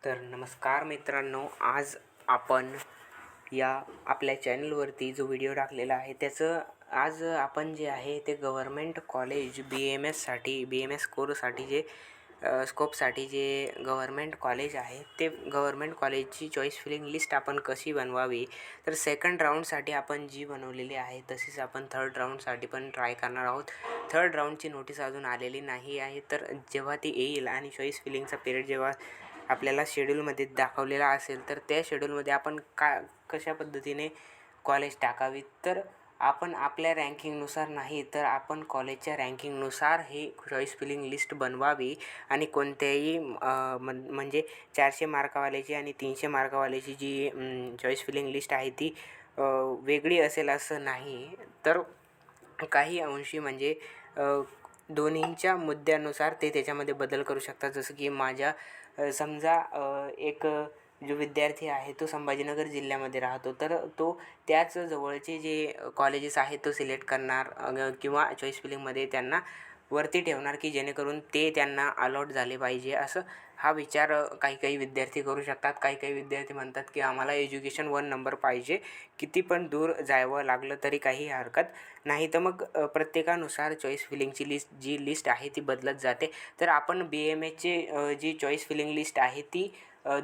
तर नमस्कार मित्रांनो, आज आपण या आपल्या चॅनलवरती जो व्हिडिओ टाकलेला आहे त्याचं आज आपण जे आहे ते गव्हर्मेंट कॉलेज बी एम एस कोर्ससाठी जे स्कोपसाठी जे गव्हर्मेंट कॉलेज आहे ते गव्हर्मेंट कॉलेजची चॉईस फिलिंग लिस्ट आपण कशी बनवावी. तर सेकंड राऊंडसाठी आपण जी बनवलेली आहे तशीच आपण थर्ड राऊंडसाठी पण ट्राय करणार आहोत. थर्ड राऊंडची नोटीस अजून आलेली नाही आहे, तर जेव्हा ती येईल आणि चॉईस फिलिंगचा पिरियड जेव्हा आपल्याला शेड्यूलमध्ये दाखवलेला असेल तर त्या शेड्यूलमध्ये आपण कशा पद्धतीने कॉलेज टाकावी. तर आपण आपल्या रँकिंगनुसार नाही तर आपण कॉलेजच्या रँकिंगनुसार ही चॉईस फिलिंग लिस्ट बनवावी आणि कोणत्याही म्हणजे 400 मार्कावाल्याची आणि 300 मार्कावाल्याची जी चॉईस फिलिंग लिस्ट आहे ती वेगळी असेल असं नाही. तर काही अंशी म्हणजे दोन्हींच्या मुद्द्यानुसार ते त्याच्यामध्ये बदल करू शकतात. जसं की माझ्या समजा एक जो विद्यार्थी आहे तो संभाजीनगर जिल्ह्यामध्ये राहतो, तर तो त्याच जवळचे जे कॉलेजेस आहेत तो सिलेक्ट करणार किंवा चॉईस फिलिंगमध्ये त्यांना वरती ठेवणार की जेणेकरून ते त्यांना अलॉट झाले पाहिजे. असं हा विचार काही काही विद्यार्थी करू शकतात. काही काही विद्यार्थी म्हणतात की आम्हाला एज्युकेशन 1 नंबर पाहिजे, किती पण दूर जावं लागलं तरी काही हरकत नाही. तर मग प्रत्येकानुसार चॉईस फिलिंगची लिस्ट आहे ती बदलत जाते. तर आपण BMSची जी चॉईस फिलिंग लिस्ट आहे ती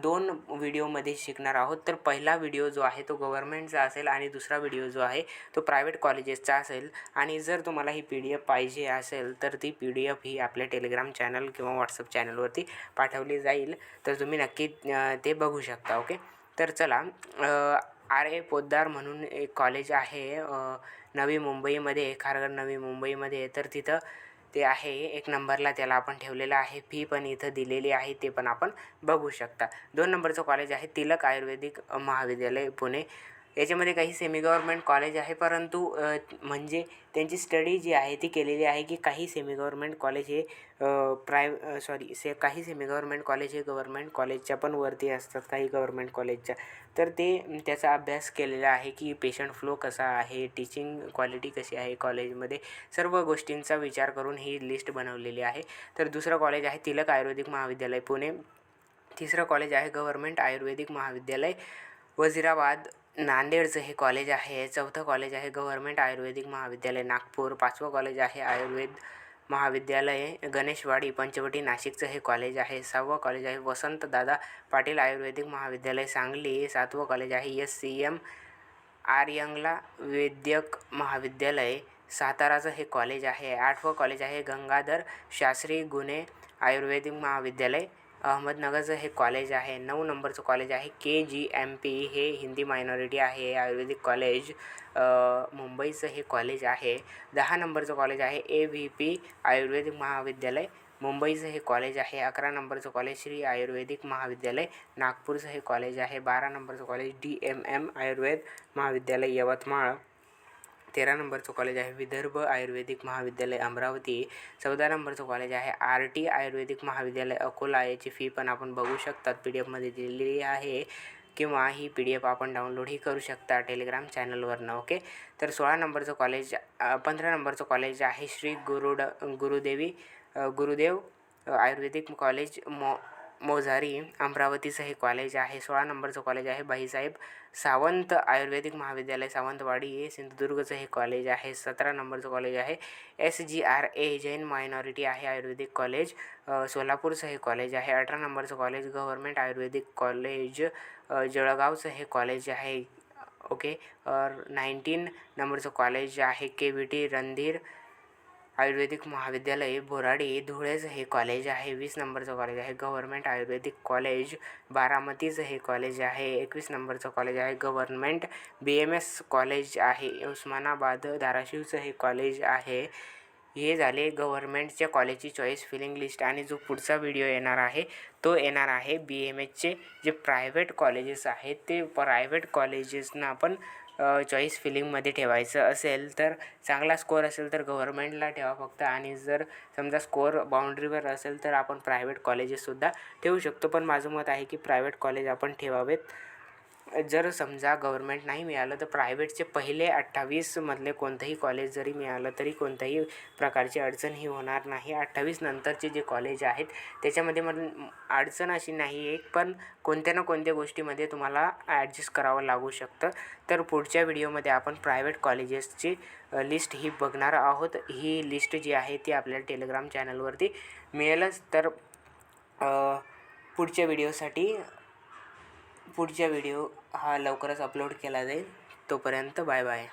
2 व्हिडिओमध्ये शिकणार आहोत. तर पहिला व्हिडिओ जो आहे तो गव्हर्मेंटचा असेल आणि दुसरा व्हिडिओ जो आहे तो प्रायव्हेट कॉलेजेसचा असेल. आणि जर तुम्हाला ही PDF पाहिजे असेल तर ती PDF ही आपल्या टेलिग्राम चॅनल किंवा व्हॉट्सअप चॅनलवरती पाठवली जाईल, तर तुम्ही नक्की ते बघू शकता. ओके, तर चला. RA पोद्दार म्हणून एक कॉलेज आहे नवी मुंबईमध्ये, खारघर नवी मुंबईमध्ये. तर तिथं ते आहे 1 नंबरला, त्याला आपण ठेवलेलं आहे. फी पण इथं दिलेली आहे, ते पण आपण बघू शकता. 2 नंबरचं कॉलेज आहे तिलक आयुर्वेदिक महाविद्यालय पुणे. याच्यामध्ये काही सेमी गव्हर्मेंट कॉलेज आहे, परंतु म्हणजे त्यांची स्टडी जी आहे ती केलेली आहे की काही सेमी गव्हर्मेंट कॉलेज हे काही सेमी गव्हर्मेंट कॉलेज हे गव्हर्मेंट कॉलेजच्या पण वरती असतात, काही गव्हर्मेंट कॉलेजच्या. तर ते त्याचा अभ्यास केलेला आहे की पेशंट फ्लो कसा आहे, टीचिंग क्वालिटी कशी आहे कॉलेजमध्ये, सर्व गोष्टींचा विचार करून ही लिस्ट बनवलेली आहे. तर दुसरं कॉलेज आहे तिलक आयुर्वेदिक महाविद्यालय पुणे. तिसरं कॉलेज आहे गव्हर्मेंट आयुर्वेदिक महाविद्यालय वजिराबाद, नांदेडचं हे कॉलेज आहे. चौथं कॉलेज आहे गव्हर्मेंट आयुर्वेदिक महाविद्यालय नागपूर. 5वं कॉलेज आहे आयुर्वेद महाविद्यालय गणेशवाडी पंचवटी, नाशिकचं हे कॉलेज आहे. 6वं कॉलेज आहे वसंतदादा पाटील आयुर्वेदिक महाविद्यालय सांगली. 7वं कॉलेज आहे SCM आर्यंगला वैद्यक महाविद्यालय साताराचं हे कॉलेज आहे. 8वं कॉलेज आहे गंगाधर शास्त्री गुणे आयुर्वेदिक महाविद्यालय अहमदनगरचं हे कॉलेज आहे. 9 नंबरचं कॉलेज आहे KGMP, हे हिंदी मायनॉरिटी आहे आयुर्वेदिक कॉलेज मुंबईचं हे कॉलेज आहे. 10 नंबरचं कॉलेज आहे AVP आयुर्वेदिक महाविद्यालय मुंबईचं हे कॉलेज आहे. 11 नंबरचं कॉलेज श्री आयुर्वेदिक महाविद्यालय नागपूरचं हे कॉलेज आहे. 12 नंबरचं कॉलेज DMM आयुर्वेद महाविद्यालय यवतमाळ. 13 नंबरचं कॉलेज आहे विदर्भ आयुर्वेदिक महाविद्यालय अमरावती. 14 नंबरचं कॉलेज आहे RT आयुर्वेदिक महाविद्यालय अकोला. याची फी पण आपण बघू शकतात, PDF मध्ये दिलेली आहे किंवा ही PDF आपण डाउनलोडही करू शकता टेलिग्राम चॅनलवरनं. ओके, तर 16 नंबरचं कॉलेज 15 नंबरचं कॉलेज आहे श्री गुरुदेव आयुर्वेदिक कॉलेज मोझारी अमरावतीचं हे कॉलेज आहे. 16 नंबरचं कॉलेज आहे भाईसाहेब सावंत आयुर्वेदिक महाविद्यालय सावंतवाडी सिंधुदुर्गचं हे कॉलेज आहे. 17 नंबरचं कॉलेज आहे SGRA जैन मायनॉरिटी आहे आयुर्वेदिक कॉलेज सोलापूरचं हे कॉलेज आहे. 18 नंबरचं कॉलेज गव्हर्मेंट आयुर्वेदिक कॉलेज जळगावचं हे कॉलेज आहे. ओके, 19 नंबरचं कॉलेज आहे KVT रणधीर आयुर्वेदिक महाविद्यालय बोराडी धुळेचं हे कॉलेज आहे. 20 नंबरचं कॉलेज आहे गव्हर्मेंट आयुर्वेदिक कॉलेज बारामतीचं हे कॉलेज आहे. 21 नंबरचं कॉलेज आहे गव्हर्मेंट BMS कॉलेज आहे उस्मानाबाद धाराशिवचं हे कॉलेज आहे. हे झाले गव्हर्मेंटच्या कॉलेजची चॉईस फिलिंग लिस्ट. आणि जो पुढचा व्हिडिओ येणार आहे तो येणार आहे BMSचे जे प्रायव्हेट कॉलेजेस आहेत ते प्रायव्हेट कॉलेजेसना आपण चॉईस फिलिंगमध्ये ठेवायचं असेल तर चांगला स्कोअर असेल तर गव्हर्मेंटला ठेवा फक्त, आणि जर समजा स्कोअर बाउंड्रीवर असेल तर आपण प्रायव्हेट कॉलेजेससुद्धा ठेवू शकतो. पण माझं मत आहे की प्रायव्हेट कॉलेज आपण ठेवावेत. जर समजा गव्हर्मेंट नाही मिळालं तर प्रायव्हेटचे पहिले 28 मधले कोणतंही कॉलेज जरी मिळालं तरी कोणत्याही प्रकारची अडचण ही होणार नाही. 28 नंतरचे जे कॉलेज आहेत त्याच्यामध्ये अडचण अशी नाही आहे, पण कोणत्या ना कोणत्या गोष्टीमध्ये तुम्हाला ॲडजस्ट करावं लागू शकतं. तर पुढच्या व्हिडिओमध्ये आपण प्रायव्हेट कॉलेजेसची लिस्ट ही बघणार आहोत. ही लिस्ट जी आहे ती आपल्याला टेलिग्राम चॅनलवरती मिळेलच. तर पुढच्या व्हिडिओ हा लवकरच अपलोड केला जाईल. तोपर्यंत बाय बाय.